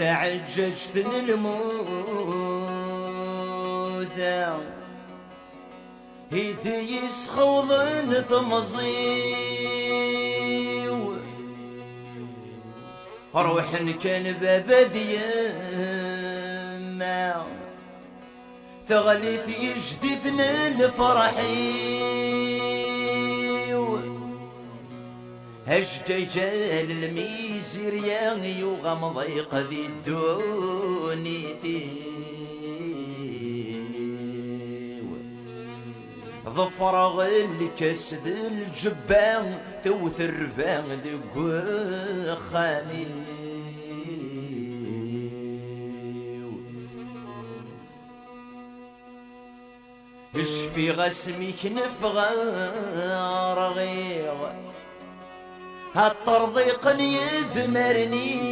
تعججت الموثى إذ يسخوضن ثمزيو روح كان بابذي ما ثغلث يجدثنا الفرحيو هشتجال الميزير يا يغم ضيق ذي الدوني ظفر الكسد الجبان ثوث الربان ذي خامي اشفي غسمك نفغار غير هالطرضيق يذمرني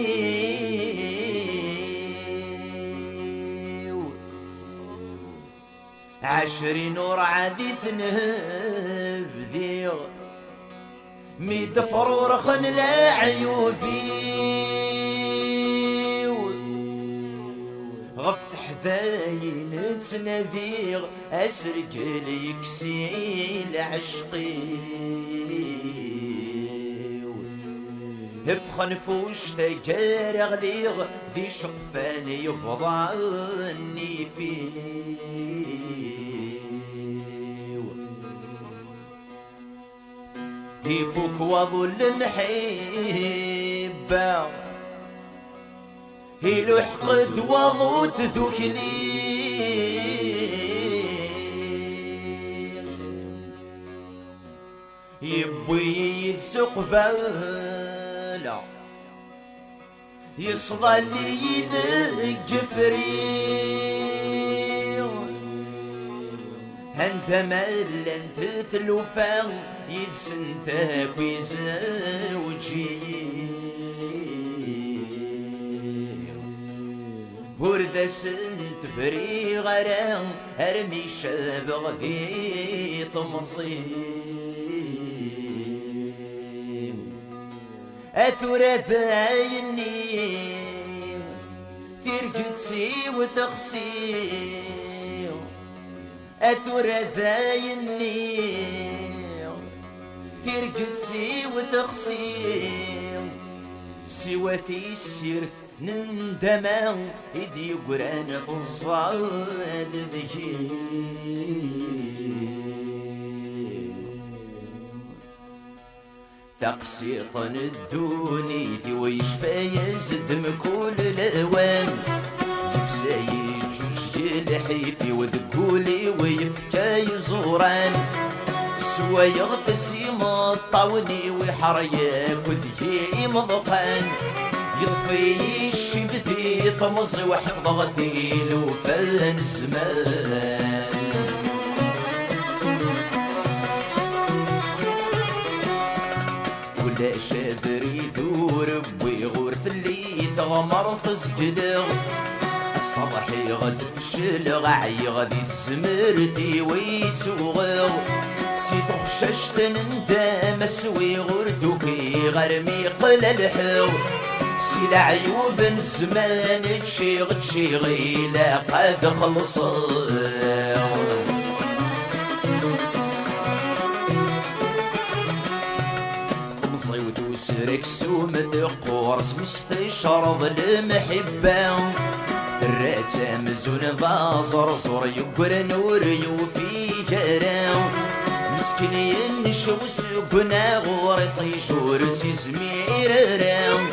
عشرين ورعادي ثنهب ذيغ ميد فرورخن لا عيوفي غفت حذاين تنذيغ اسرق لي كسيل عشقي افخن فوش تجار غليغ ذي شقفان يبضعني فيه يفوك وظل محبة يلوح قد وضوت ذكلي يبوي يدسق فالا يصغى لي يدق فريق انت مال انت ثلوفان يدسنتك ويزوجي ورد سنت بري غرام ارمي شابغ ذي تمصيم اثرث عيني ثرقتسي وتخسي اثرث عيني ثرقتسي وتخسي سواتي السيرث نندما يدي قران في الصاد ذكي تقسيطا الدوني ذي ويشفى يزدم كل الاوان يفساي جوج الحيفي وذكولي ويفكا يزوران سوا يغتسم الطاوني ويحريك وذي مضقان يطفي الشبثي طمز وحفظ غثيل وفن الزمان ولا شادر يثور ويغورث اللي تغمر تسجلغ الصباحي غد فشل غعي غادي تزمرتي ويتسوغغ سيتو خششت ندام سوي غردوكي غرمي قل الحو سيلا عيوب الزمان تشيغي لا قد خلصوا مصيوت وسرك سومة قورس مستشرض المحبة الراتة مزون ذا زرزر يقر نور يوفي كرام مسكين ينشو سكنا غورطي شور سيزمير رام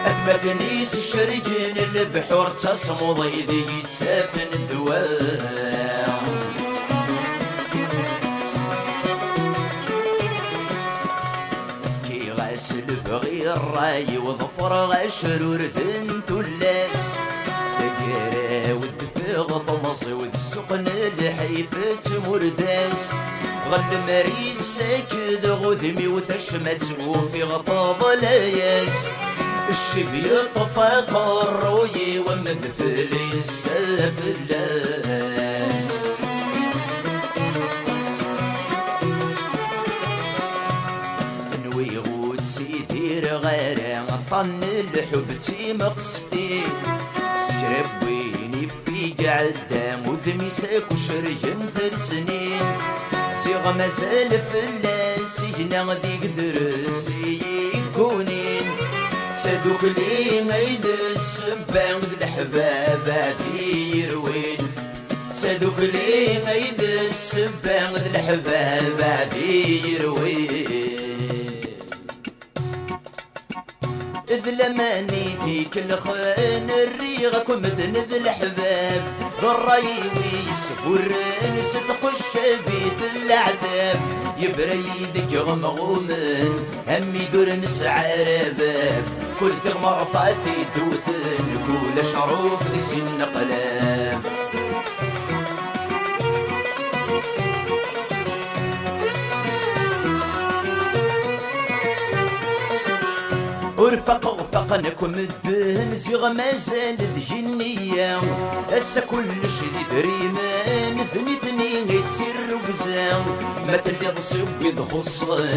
أثما كنيس شرجن البحور تصمو ضيدي يتسافن الدوام كي غاسل بغي الراي وظفر غشرور ذنتو اللاس غطمص وذ السقن الحيفة مرداس غل مريس ساكد غذمي وتشمت وفي غطاب لاياس الشبي طفاق الروي ومدفل السافلاس تنوي غود سيدير غير طن الحب تي مقصدي سكرب ويني في قعدام وذمي ساكو شريم ترسنين سيغ مازال فلاس هنا ذيك درسي يكونين سادوك لي غيد السبان ذ الحباب عدي يروين سادوك لي غيد السبان ذ الحباب عدي يروين إذ لماني فيك الخان الريغك ومدن ذ الحباب ضرايوي يسفرن صدق الشبيت العذاب يبريدك يغمغومن همي دور نسعى رباب كل ثغمر فاتي توثن كل شعروف ذيك سن قلاب ورفق وفقنك ومدن زيغ مازال الجنية هسا كلش ذي دريمان ثني يتسر وبزاو ما تلي تصيب يدخصن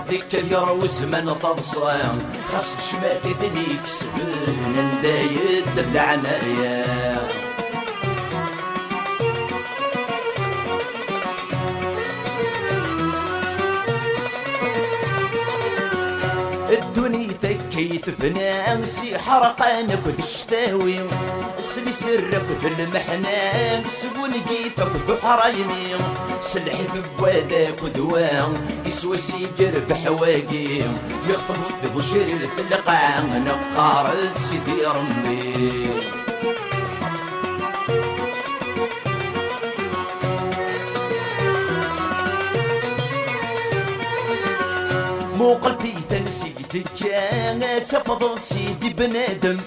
ذيك اليار وزمان تبصان خاص شماتي ثني كسبن ندايد العنايا الدنيا تكيت بنامسي حرقانك وتشتاوي سلي سرك في المحنام سبون كيفك ذو حرايمي سلحي في بوادك ودوام يسوى سيقر بحواقي يخطب في بشير الثلقة نقارد سيدي رمي موقلتي تنسيتك كانت تفضل سيدي بنادم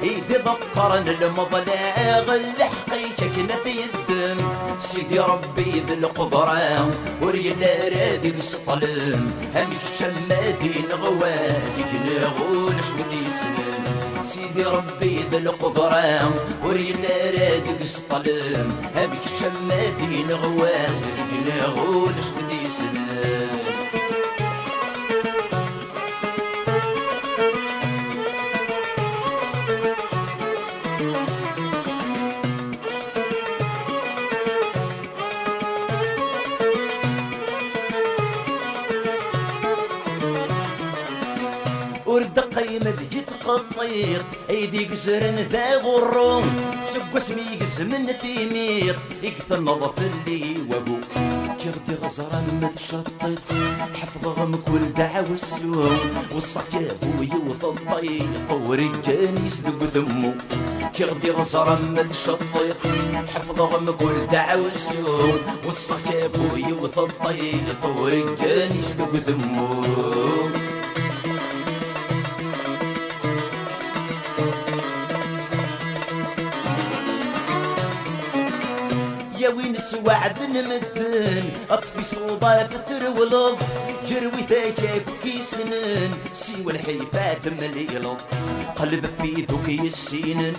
ايدي ضطرن المضلاغ الحقيقة كنا في الدم سيدي ربي ذي القدرة ورينا رادي السطلم هميك شماتي نغواسك نغول شودي سنم سيدي ربي ذي القدرة ورينا رادي السطلم هميك شماتي نغواسك نغول شودي سنم ورد قيمة جيت قطيط ايدي قزرن ذا غرون سب اسمي قزمن ثيميط يكثر نظف اللي وابو كردي غزران متشطط حفظهم كل دعوة السوم والصكاب ويوث الطيق ورجال يسلق ذمو كردي غزران متشطط حفظهم كل دعوة السوم والصكاب ويوث الطيق ورجال يسلق ذمو يا وين السوعد نمدن اطفي صودا فتر ولض جروي ثاكاك كيسنن سوى الحيفات مليلض قلب في ذوكي السينن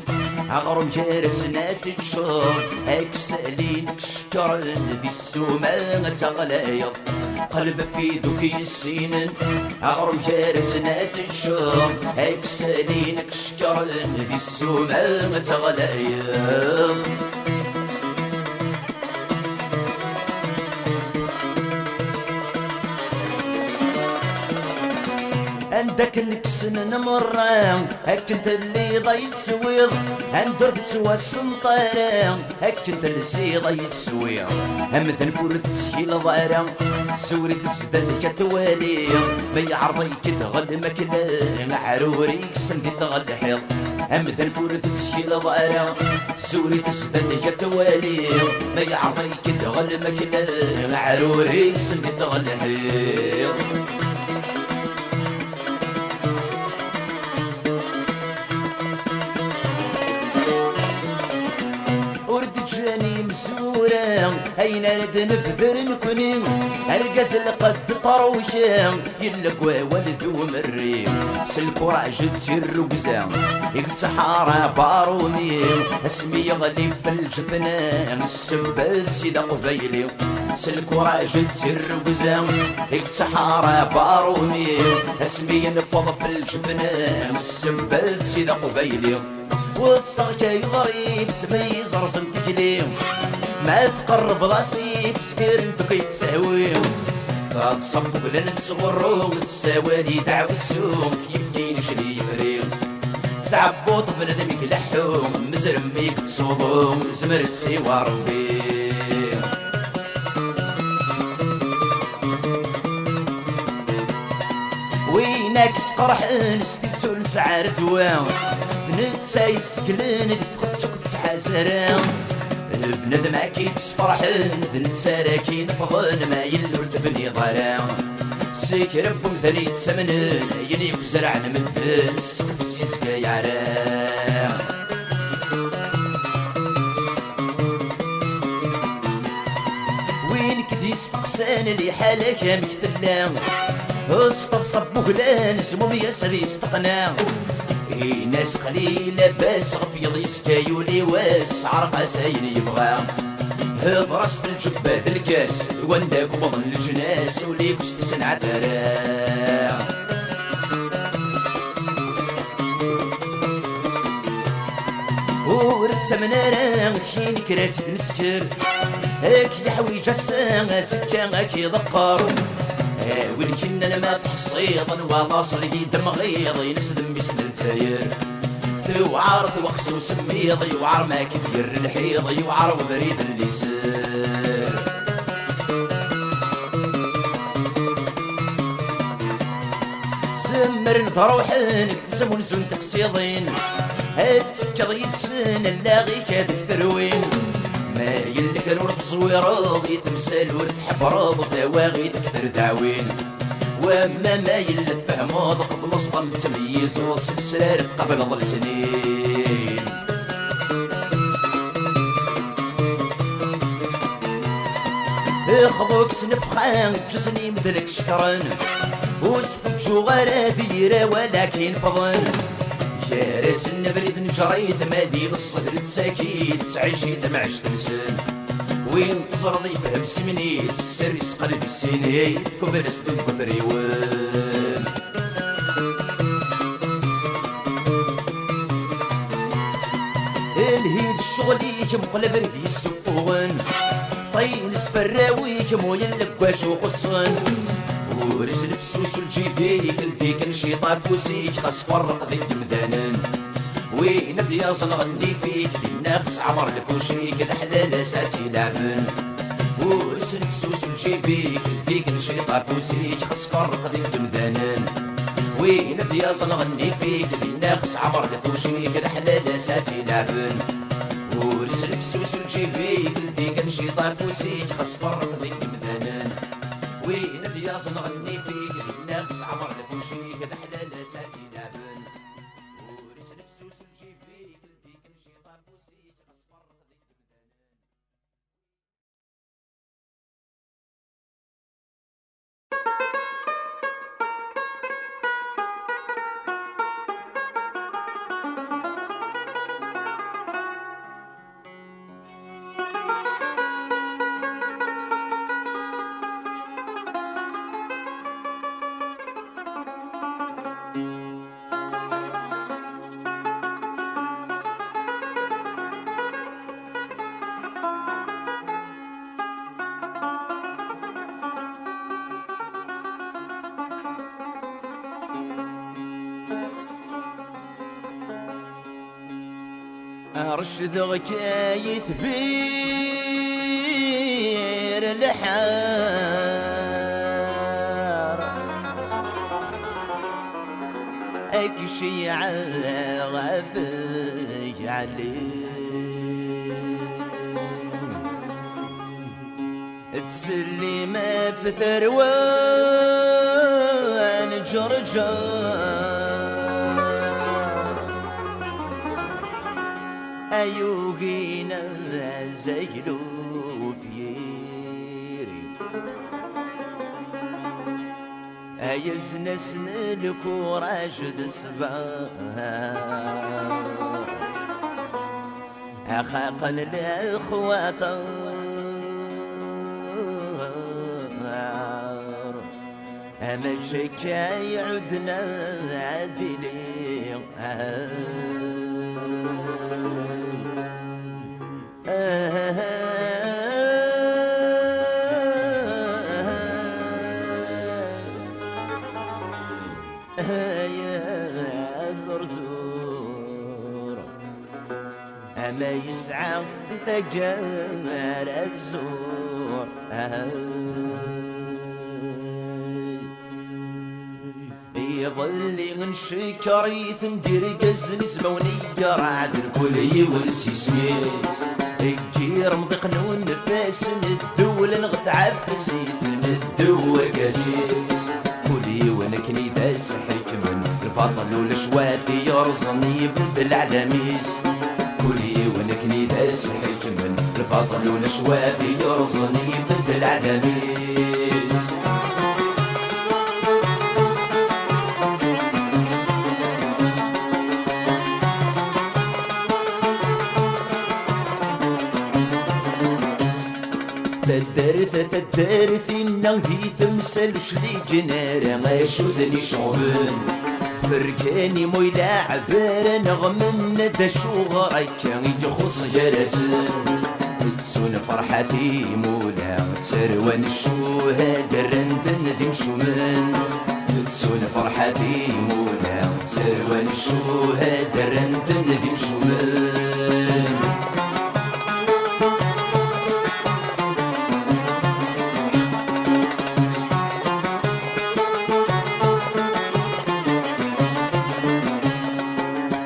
عغرم جارسنا تجشر اكسالينك شكرن ذي السوما تغلايض قلب في ذوكي السينن عغرم جارسنا تجشر اكسالينك شكرن ذي السوما تغلايض عندك الكسن نمران هك انت اللي ضي تسويض عندك تسوى السنطران هك انت اللي ضي تسويض هم ثنفور تسهيل ضارا سوري تسدل كتوالي بي عرضي كتغل مكلان عروري كسن تغل حيض هم ثنفور تسهيل ضارا سوري تسدل كتوالي بي عرضي كتغل مكلان عروري كسن تغل حيض أين رد نفذر نكوني القز قد طروشة يلقوا ولد ومري سلكو راجل تير وقزام يقتحارة بارومي اسمي يغلي في الجفنان السبال سيدا قبيلي سلكو راجل تير وقزام يقتحارة بارومي اسمي ينفض في الجفنان السبال سيدا قبيلي والصغكي غريب تميز رسم تكليم ما تقرب راسي بسكير انتو كيتساويو تصب بلا نتصغرو وتساوالي دعو السوق كيف كاين شري فريق تعبوط بنادمك لحوم مزرميك تصوضو زمر السيوا ربي وينك سقرح نستيتو نسعر دوام نتسا يسكلن دفقتك تحازرام بنادم اكيد تفرحن نتسا راكي نفضن ما يلور تبني ظلام سيك ربهم ثاني تسمنن يلي وزرعن مدن السقف سيسكا يعرام وينك دي استقسان اللي حالك يا مكتلام استصب مهلان زموم يسري استقنام ناس قليلة بس غفيض يسكايولي واس عرق ساين يبغى هبرس في الجبة الكاس وانداك بضن الجناس وليك استسن عترا ورث منانا كين كراتي تمسكر هاك يحويج الساعة سكا هاك يذكر ولكن انا ما تحصيض وواصل دم غيض ينسدم بسن التاير وعار وقس وسميض وعار ما كثير الحيض وعار وبريد اللسان سمر تروحن اكتسمون زون تقصيضين هاد سكا يتسن اللاغي كادك تروين ما يلك الورد صويرض يتمثال ورد حبرض دواغي تكثر دعوين وما ما يلف هماض قبل صدم تمييز وسلسلة قبل ظل سنين اخذوك سنفخان جسني مثلك شكرا وسفك جوغارة ذيرة ولكن فضل جارس النبريد نجريد مادي بالصدر تساكيد تعيشي دمعش تنسن وين تصرضي فهم سمنيت السريس قلب السنين كبر سدود كفريوان الهيد الشغليك مقلب رفي السفوان طين سفراويك مويا اللقواش وخصن ورس الفسوس والجيفيك لديك نشيطة فوسيك خاص فرق ذي المدانن وين دياص نغني فيك للناس عمر الفوشيك الحلال ساتي لعبن ورس الفسوس والجيفيك لديك نشيطة فوسيك خاص فرق ذي المدانن وين دياص نغني فيك للناس عمر الفوشيك الحلال ساتي لعبن ورس الفسوس والجيفيك لديك نشيطة فوسيك خاص فرق ذي المدانن وين دياص نغني فيك الناس عمر لفوشيك ذا حلال ساتي لابن ورسل فسوس الجيب فيك لديك نشيطة فوسيك أصفر ذيك أرشد كايت بير الحار أكشي على غفي عليه تسلي ما في ثروان جرجار أيوغينا زيلو فيه يزن سن الكوراج دسبار أخاقا الأخوات أما شكاي عدنا عدلي يا زرزور أما يسعى ثقار الزور يظل نشكر يثندير قزن زموني قرعد الكل يورس يسميس الجير مضيق ونفاس الدول نغث عفسيت ندور قاسيس كلي ونكني ذا حكمن الفضل والشواتي يرزني يبدل علاميس كلي ونكني ذا حكمن الفضل والشواتي يرزني يبدل علاميس تدارثينا في تمثال شلي جنارة غاشوذني شعبان فرقاني مويلا عبارة نغمن دا شوغرك يخص جرسان تسون فرحتي مولا تسروان الشوهاد الرندن ذي مشومان تسون فرحتي مولا تسروان الشوهاد الرندن ذي مشومان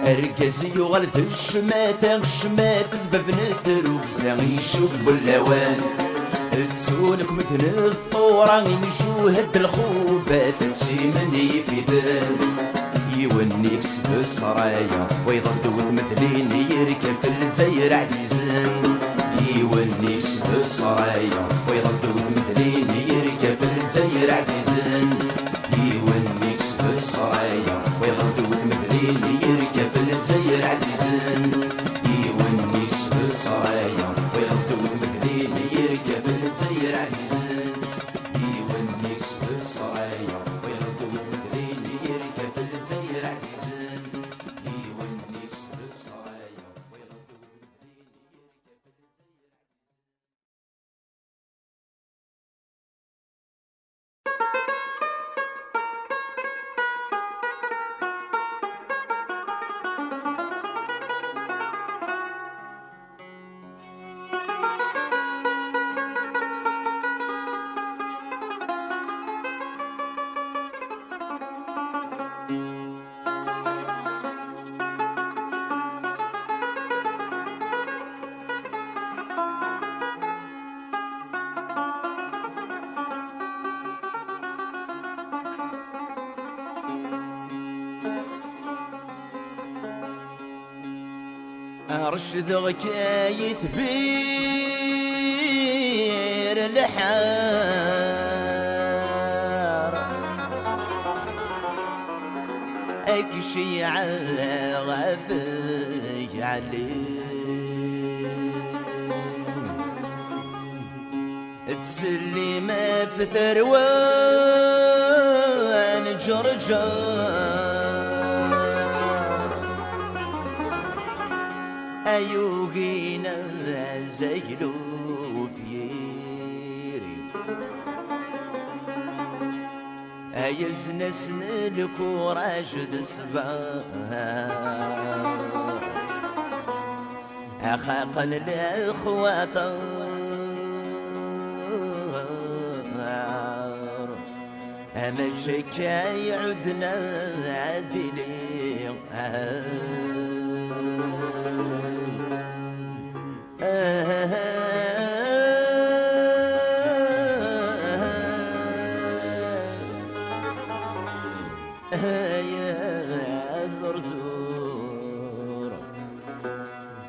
أركزي يغلث الشماتة الشمات ذبابنة روكزا يشوف باللوان تسونك متن الثورة نشوهد الخوبات تسيمني في ذال يونيك سب السرايا ويضد وثمثلين يركب في الجزائر عزيزان يونيك سب السرايا ويضد وثمثلين يركب في الجزائر عزيزان يونيك سب السرايا ويضد وثمثلين يركب في الجزائر عزيزان يونيك سب السرايا ويضد وثمثلين يركب في الجزائر عزيزان يونيك سب السرايا ويضد وثمثلين يركب في الجزائر عزيزان يونيك سب السرايا ويضد وثمثلين أرشد غكاية بير الحار أكشي على غفي عليه تسلي ما في ثروان جرجار أيوغينا زيلو فيري أيزن سن الكوراج دسبار أخاقا الأخوات أما شكاي عدنا عدلي يا زرزور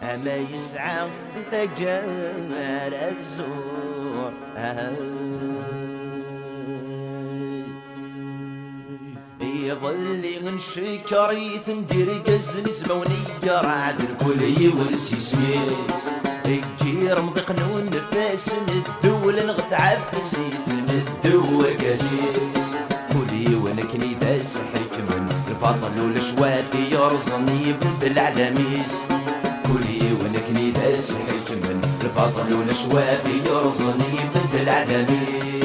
أما يسعى ثقار الزور من شكريث ندير قزن زموني رعد الكل يورس يسميس الجير مضيق ونفاس ندول نغث عفسيت ندور قاسيس كلي ونكني داس حكمن الفضل والشواتي يرزني بدل علاميس كلي ونكني داس حكمن الفضل والشواتي يرزني بدل علاميس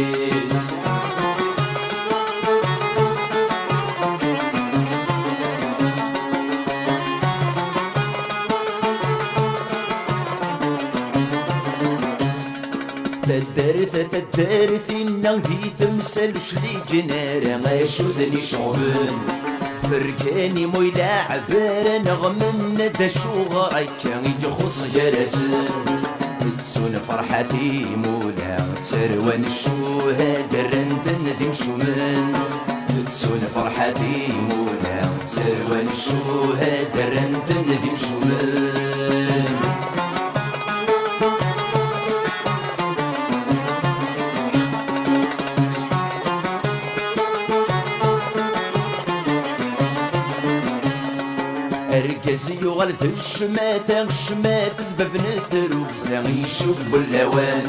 تدارث إنه في تمثل شلي جنار غاشوذني شعبان فرقاني مويلا عبارة نغمن دا شو غريكا يخص جرسان تسون فرحتي مولا تسروان شو هاد الرندن ذي مشومان تسون فرحتي مولا تسروان شو هاد الرندن ذي مشومان أركزي يغلث الشماتة ذبابنة روكزا يشوف باللوان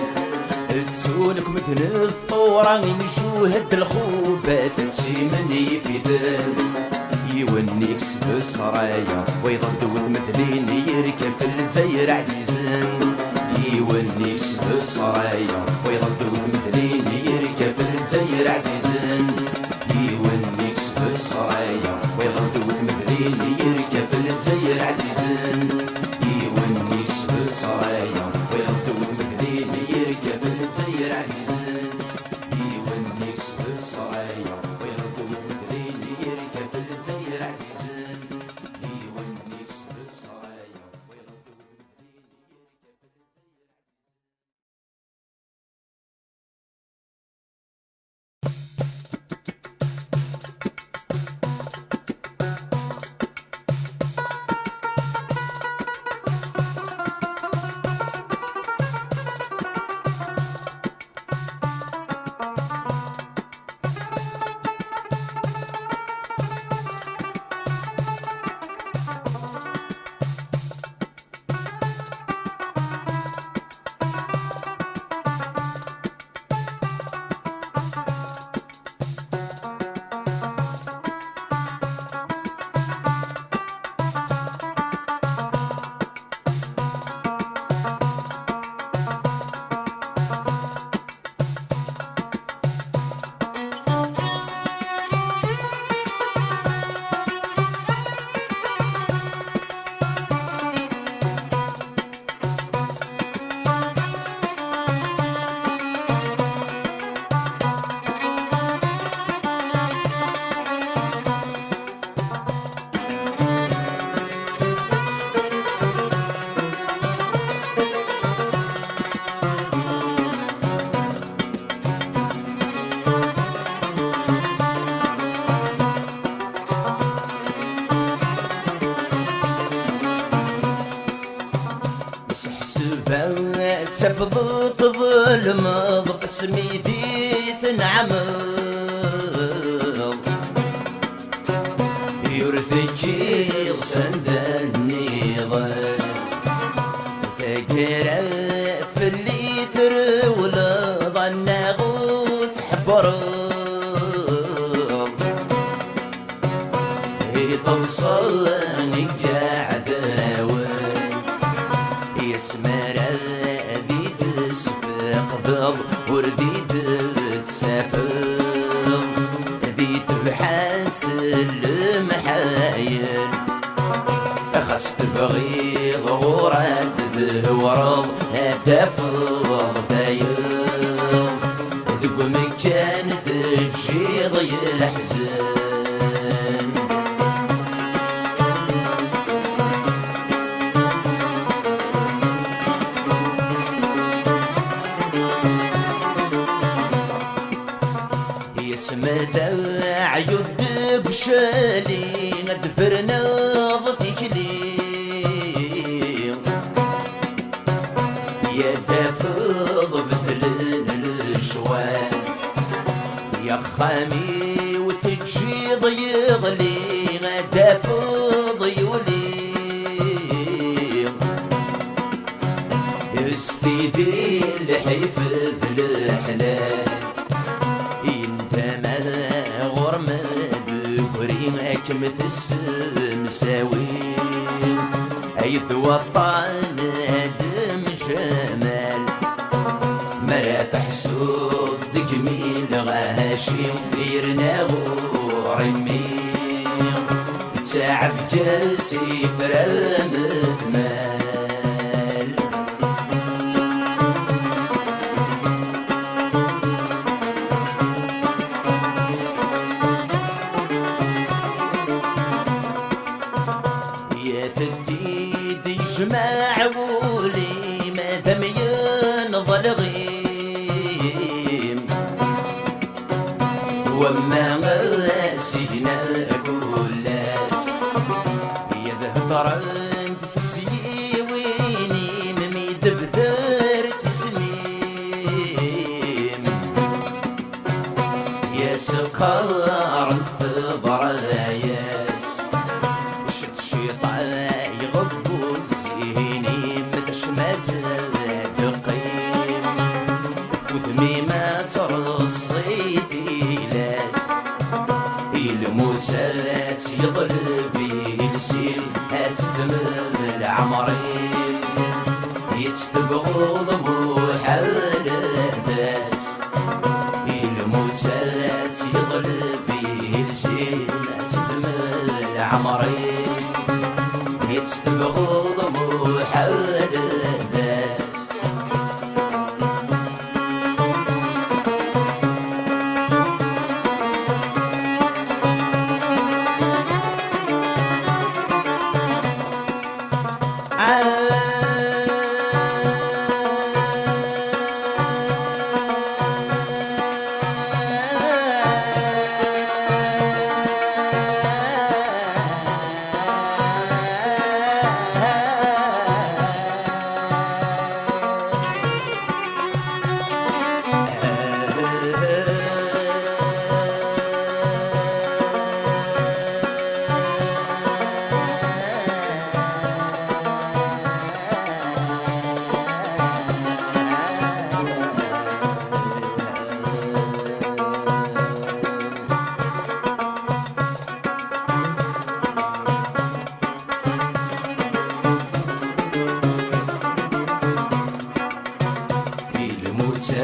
تسونك متن الثورة نشوهد الخوبات تسيمني في ذال يونيك سب السرايا ويضل دوث مثلين يركب في الجزائر عزيزان يونيك سب السرايا ويضل دوث مثلين يركب في الجزائر عزيزان يونيك سب السرايا ويضل دوث مثلين يركب في الجزائر عزيزان يونيك سب السرايا ويضل دوث مثلين يركب في الجزائر عزيزان يونيك سب السرايا ويضل دوث مثلين يركب في الجزائر عزيزان يونيك سب السرايا ويضل دوث مثلين سفضت ظلم ضف سميتي تنعمض يرثكي صندني ظل فقرا في اللي ترول ظن غوث حبرض هي توصل قاعد يسمر ورديد تسافر ذي تبحث المحايل خست بغي غورات ذهورض تفض ثايل ذق مكان تجي ضي الحزن مداع يد بشالي ندفرنا ضفيكلي يا دافض مثل الشوال يا خامي وتجي ضيغلي حيث وطن دم جمال مرات حسود جميل غاشي غيرنا ورمي تعب جاسي فرامت مال يا تديد يجمع ولي ما دام ينضل غيم وما سينا كلاس يذهب عند السيويني ممي دبدر تسميم يا سقار الثبراياس شد شيطان يغبو الزيني متشمات دقيم فذمي ما ترصي في لاس الموسات يضرب فيه السيل هاتدم العمرين يتبغض محال الناس الموسات يضرب فيه السيل هاتدم العمرين يتبغض محال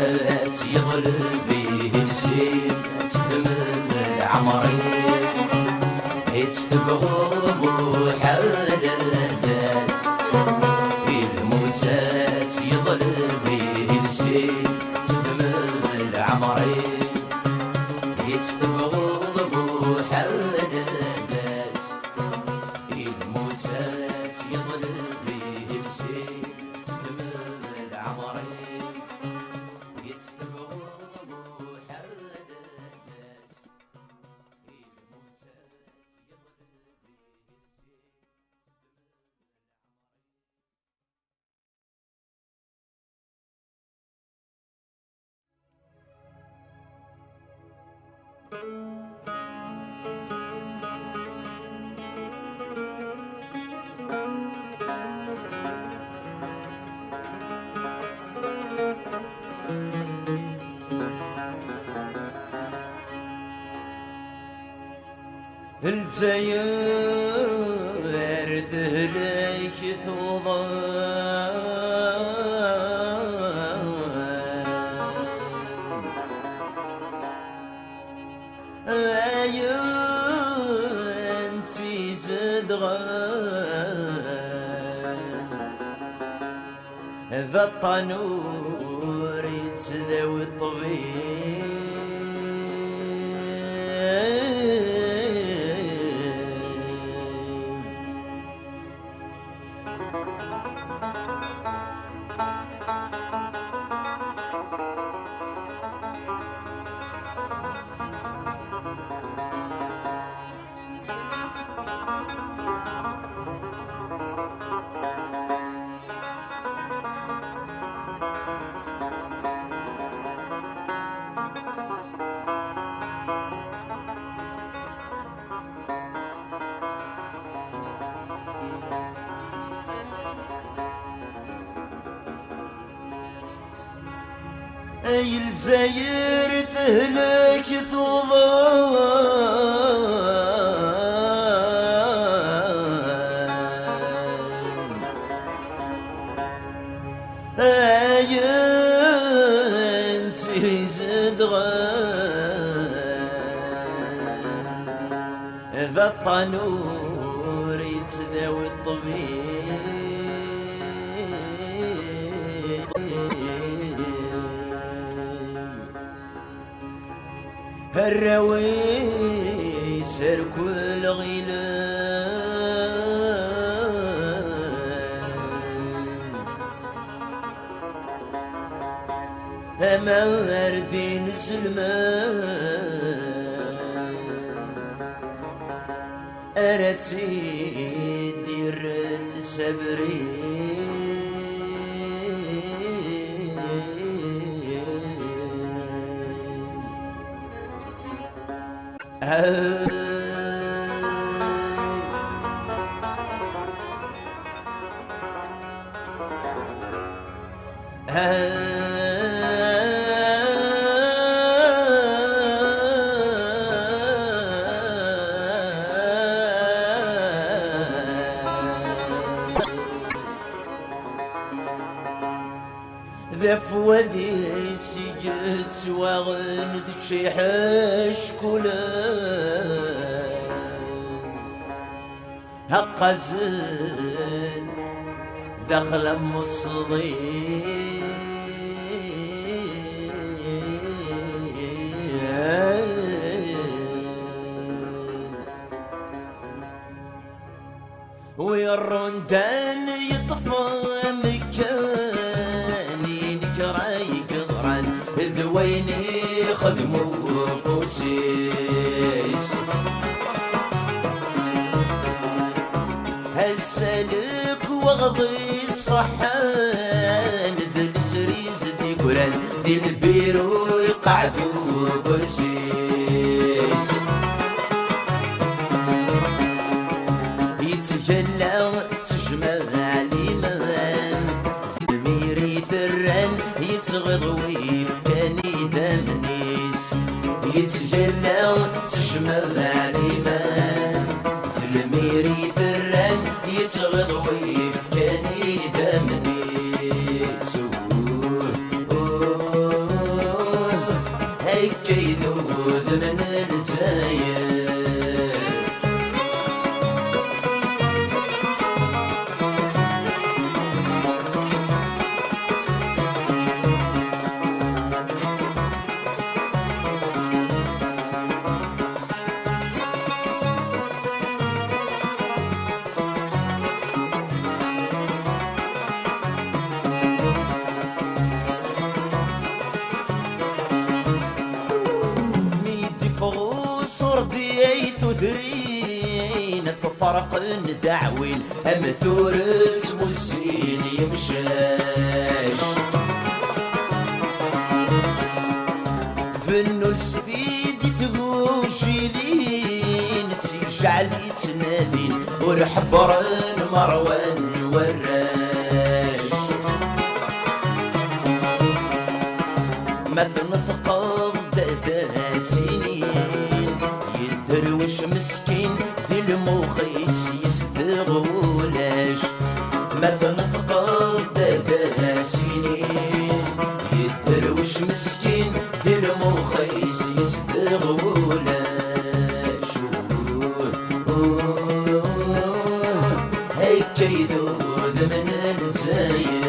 الناس يغلب به السيم تدمر العمرين يتبغض محال الناس الموسات يغلب به السيم تدمر العمرين يتبغض محال الناس الموسات يغلب به السيم تدمر العمرين الجزائر ذهلك ثوضان عيون تزدغان ذا الطنور يتذوي الطبيب اي الجزائر تهلك ثوضان ينسي زدغان ذا الطنور يتذاوي الطبيب الراوي سر كل غيلان أما أرذين سلمان أرتي دير السبري ذا فوذي سجد سواغن ذي حش كلان هقزن دخل مصدي ويرندان يطفى مكاني نكراي قدران ذويني خدموا فوسيس هالسلك واغضي الصحان ذي السريز دي قران ذي البيرو يقعدوا برسيس يتجلى سجمة عليمان دميري ثران يتغضوي فكاني ذمنيس يتجلى سجمة عليمان دميري ثران يتغضوي فكاني ذمنيس هيك يذوذ من الزاير تثرين فرق دعوين أمثور اسمو السين يمشاش في النص ذي تقوشيلين تسيجعل يتنادين ورحبرن مروان وراش مثل نتقض سنين درويش مسكين في المخيس يستغولاش مثلا تقضى سنين يدرويش مسكين في المخيس يستغولاش هيك يذوذ من الزاير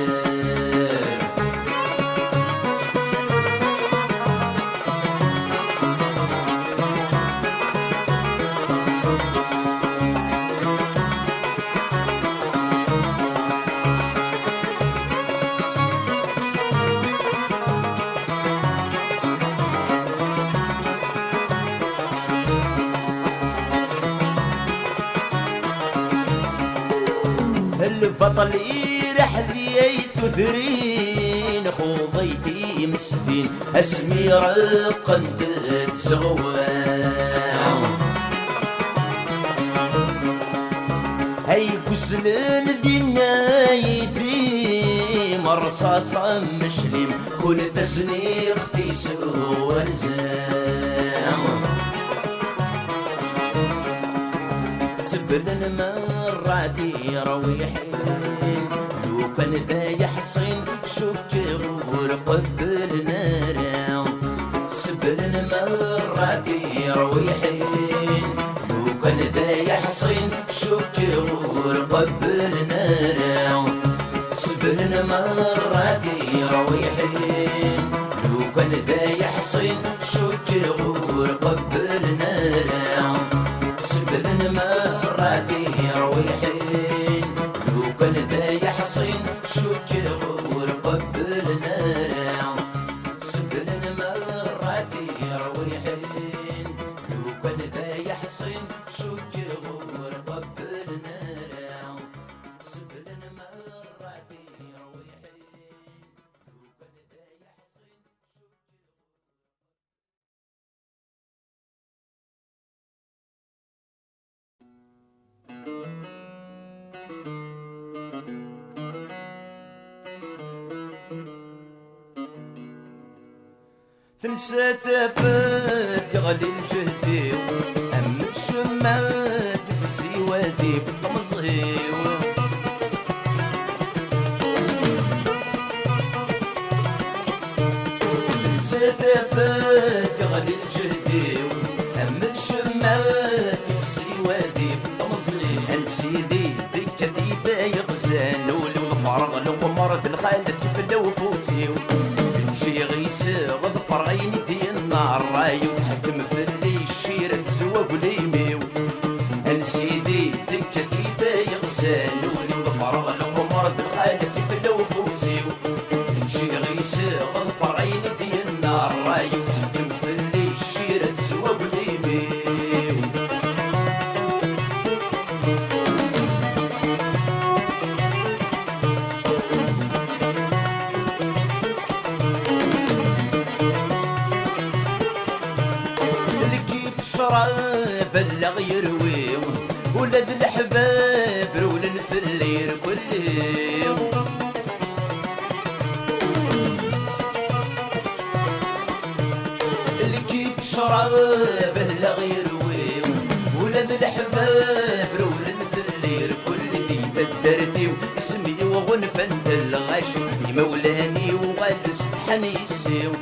البطل رحلي تثرين خوضيتي مسفين اسمي رقنت تسغوان هاي كسلن ذي نايثي مرصاصا مشلم كل تسنيق في سوى الزام سبلن مراتي رويحين لو كان ذا يحصين شكر ورقبل نارا سبل المرة يرويحين لو كان ذا يحصين شكر ورقبل نارا سبل المرة يرويحين لو كان ذا يحصين شكر ورقبل نارا سبل المرة يرويحين لو كان ذا يحصين شكر ورقبل نارا سبل المرة يرويحين لو كان ذا يحصين شكر ورقبل نارا سبل المرة يرويحين لو كان ذا يحصين تنسى ثافات يغلي الجهدي أم الشمات يفسي وادي في الطمزغيو تنسى ثافات يغلي الجهدي أم الشمات يفسي وادي في الطمزغيو أنسيدي دكتي ذا يغزان ولو فرغ القمر الخالد كيف لو فوسيو شي غيسي غضفر عيني دي النار رايو تحكم في اللي الشيرة تزوى قليميو انسيدي دكتي ذا يغزال ولي وضفر القمر ذي الخالد كيف لو فوسيو شي غيسي غضفر عيني دي النار رايو تحكم في اللي الشيرة تزوى قليميو بلغ يروي ولاد الحباب رولن في الليل كل يوم اللي كيف شراب بلغ يروي ولاد الحباب رولن في الليل كل يوم تدرتي اسمي وغنفن الغاشي مولاني وغاد سبحاني يسيو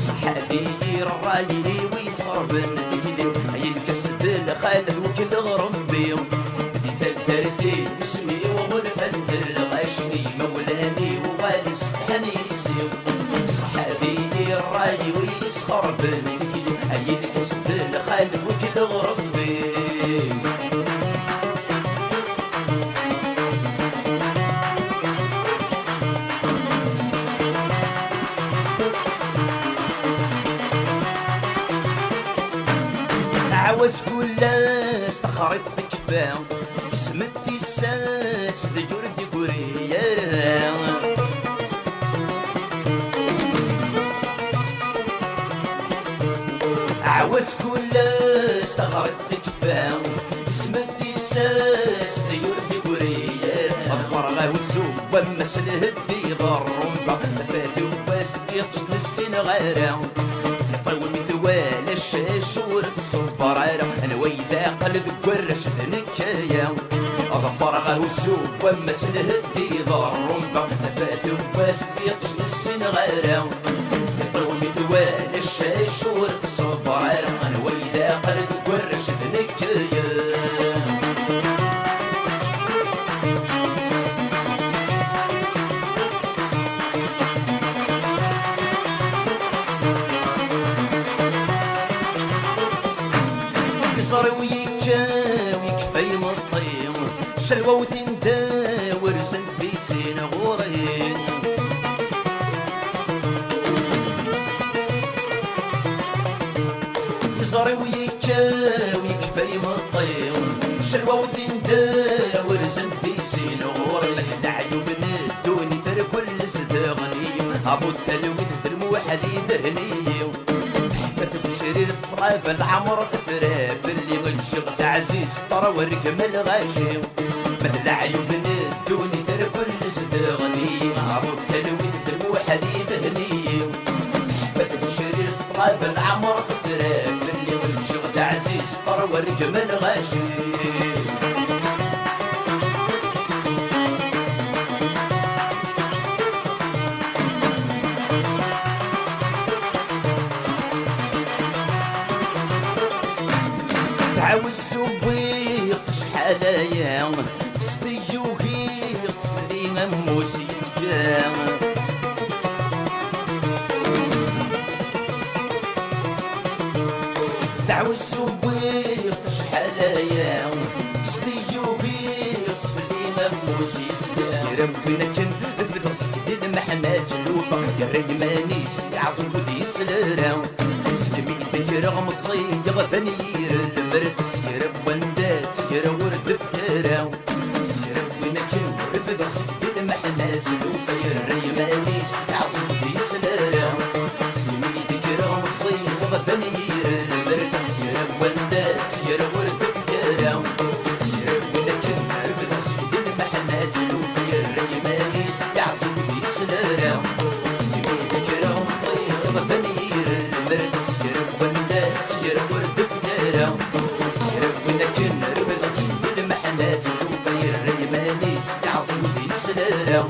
صحابي الرايي ويصغر بنتي ينكسد الخالد وكل غربي بدي تدرتي اسمي وغنفن الغاشي مولاني وغاد سبحاني يسيو صحابي الرايي ويصغر بنتي ينكسد الخالد وكل غربي عاوز كل استخرت في كفاهم اسمتي الساس ديور ديكوري يا عاوز كل استخرت في كفاهم اسمتي الساس ديور ديكوري يا الفرغة والسوق ومسله الدي ضرم فاتي وباس يطجد السين غيره طول مثوال الشاش ورتصبر انا ويدا قلد قرش ذنكايا اظفر والسوق وما سنهدي ضرم فات وباس بيطش السن غيره طول مثوال الشاش ورتصبر انا ويدا قلد قرش ذنكايا صار ويكاوي كفاي مطيم شلوى وتنداور زند في سين غورين صار ويكاوي كفاي مطيم شلوى وتنداور زند في سين غورين العيوب ندوني ترى كل صدغني ابو التلويث الموحدي دهني شرير الطراب العمر تفراف اللي غنشغ تعزيز طرا ورقم الغاشي مثل العيوب ندوني ترى كل صدغني ابو التلويث الموحدي دهني شرير الطراب العمر تفراف اللي غنشغ تعزيز طرا ورقم الغاشي شحالايا سدي يوهي صفلي اموس يسكا دعوة السويق شحالايا سدي يوهي صفلي اموس يسكا سكرم بنكن في ضرسك المحنات اللوفا يا ريمانيس يعصب ودي سلرا سكمي ذكر مصي غثنير المرد سكر بوندات سكر ورد فكرا سكر بنكن في ضرسك المحنات اللوفا يا ريمانيس يعصب ودي سلرا سكمي ذكر مصي غثنير المرد سكر بوندات سكر ورد فكرا سكر بنكن في ضرسك المحنات اللوفا يا ريمانيس يعصب ودي سلرا سكمي ذكر مصي غثنير المرد سكر بوندات سكر ورد فكرا سكر بنكن في ضرسك المحنات اللوفا يا ريمانيس يعصب ودي سلرا